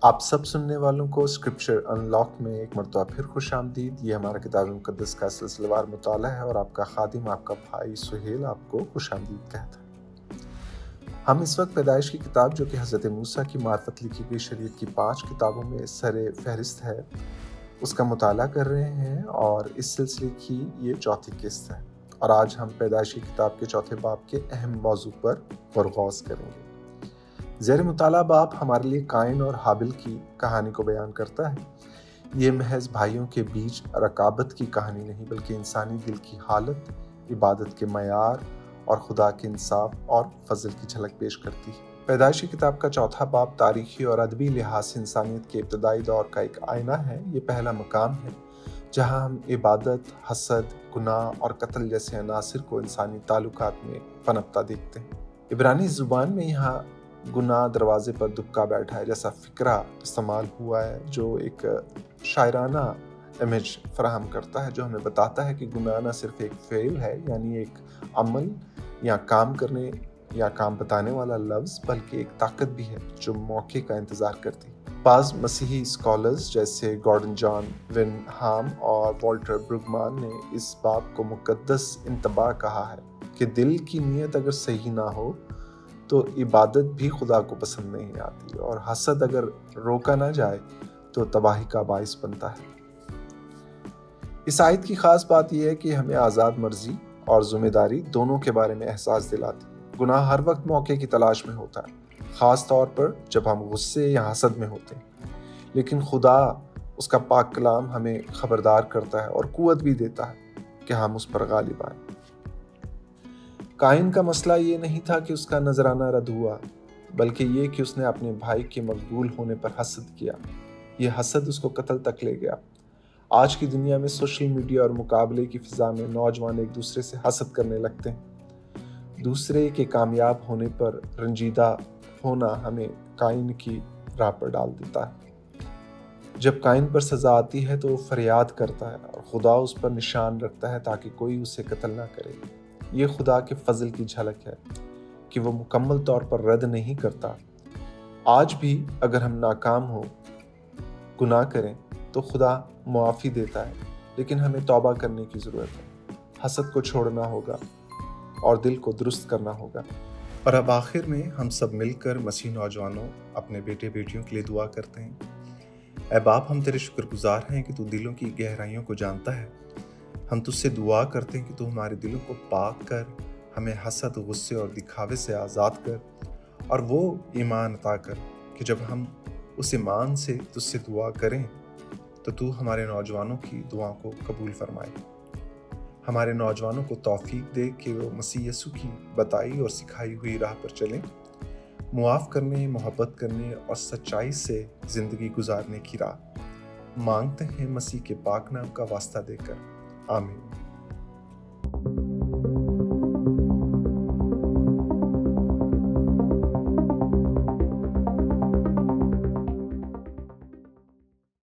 आप सब सुनने वालों को स्क्रिप्चर अनलॉक में एक मरतबा फिर खुश आमदीद। ये हमारा किताब मुक़द्दस का सिलसिलेवार मुताला है और आपका खादिम, आपका भाई सुहेल आपको खुश आमदीद कहता है। हम इस वक्त पैदाइश की किताब, जो कि हज़रत मूसा की मार्फत लिखी गई शरीयत की 5 किताबों में सरे फहरिस्त है, उसका मुताला कर रहे हैं और इस सिलसिले की ये चौथी किस्त है। और आज हम पैदाइश की किताब के चौथे बाब के अहम मौजू पर गौर करेंगे। ज़ेर मुताला बाब हमारे लिए काइन और हाबिल की कहानी को बयान करता है। ये महज भाइयों के बीच रकाबत की कहानी नहीं, बल्कि इंसानी दिल की हालत, इबादत के मयार और खुदा के इंसाफ और फजल की झलक पेश करती है। पैदाइश की किताब का चौथा बाब तारीखी और अदबी लिहाज से इंसानियत के इब्तदाई दौर का एक आईना है। ये पहला मकाम है जहाँ हम इबादत, हसद, गुनाह और कत्ल जैसे अनासिर को इंसानी ताल्लुकात में पनपता देखते हैं। इब्रानी ज़ुबान में यहाँ गुनाह दरवाजे पर दुबका बैठा है जैसा फ़िक्रा इस्तेमाल हुआ है, जो एक शायराना इमेज फराहम करता है, जो हमें बताता है कि गुनाह न सिर्फ एक फ़ेल है, यानी एक अमल या काम करने या काम बताने वाला लफ्ज़, बल्कि एक ताकत भी है जो मौके का इंतज़ार करती है। बाज़ मसीही स्कॉलर्स जैसे गॉर्डन जॉन विनहाम और वॉल्टर ब्रुगमान ने इस बाब को मुक़द्दस इंतबाह कहा है कि दिल की नीयत अगर सही ना हो तो इबादत भी खुदा को पसंद नहीं आती, और हसद अगर रोका ना जाए तो तबाही का बाइस बनता है। इस आयत की खास बात यह है कि हमें आज़ाद मर्जी और ज़िम्मेदारी दोनों के बारे में एहसास दिलाती है। गुनाह हर वक्त मौके की तलाश में होता है, ख़ास तौर पर जब हम गुस्से या हसद में होते हैं, लेकिन खुदा, उसका पाक कलाम हमें खबरदार करता है और कुव्वत भी देता है कि हम उस पर गालिब आएं। काइन का मसला ये नहीं था कि उसका नजराना रद्द हुआ, बल्कि ये कि उसने अपने भाई के मकबूल होने पर हसद किया। ये हसद उसको कत्ल तक ले गया। आज की दुनिया में सोशल मीडिया और मुकाबले की फिजा में नौजवान एक दूसरे से हसद करने लगते हैं। दूसरे के कामयाब होने पर रंजीदा होना हमें काइन की राह पर डाल देता है। जब काइन पर सजा आती है तो वो फरियाद करता है और खुदा उस पर निशान रखता है ताकि कोई उसे कत्ल ना करे। ये खुदा के फजल की झलक है कि वो मुकम्मल तौर पर रद्द नहीं करता। आज भी अगर हम नाकाम हो, गुनाह करें, तो खुदा मुआफ़ी देता है, लेकिन हमें तौबा करने की ज़रूरत है। हसद को छोड़ना होगा और दिल को दुरुस्त करना होगा। और अब आखिर में हम सब मिलकर मसीह नौजवानों, अपने बेटे बेटियों के लिए दुआ करते हैं। ऐ बाप, हम तेरे शुक्रगुजार हैं कि तू दिलों की गहराइयों को जानता है। हम तुझसे दुआ करते हैं कि तू हमारे दिलों को पाक कर, हमें हसद, गुस्से और दिखावे से आज़ाद कर, और वो ईमान अता कर कि जब हम उस ईमान से तुझसे दुआ करें तो तू हमारे नौजवानों की दुआ को कबूल फरमाए। हमारे नौजवानों को तौफीक दे कि वो मसीह यसू की बताई और सिखाई हुई राह पर चलें, मुआफ़ करने, मोहब्बत करने और सच्चाई से ज़िंदगी गुजारने की राह। मांगते हैं मसीह के पाक नाम का वास्ता देकर, आमीन।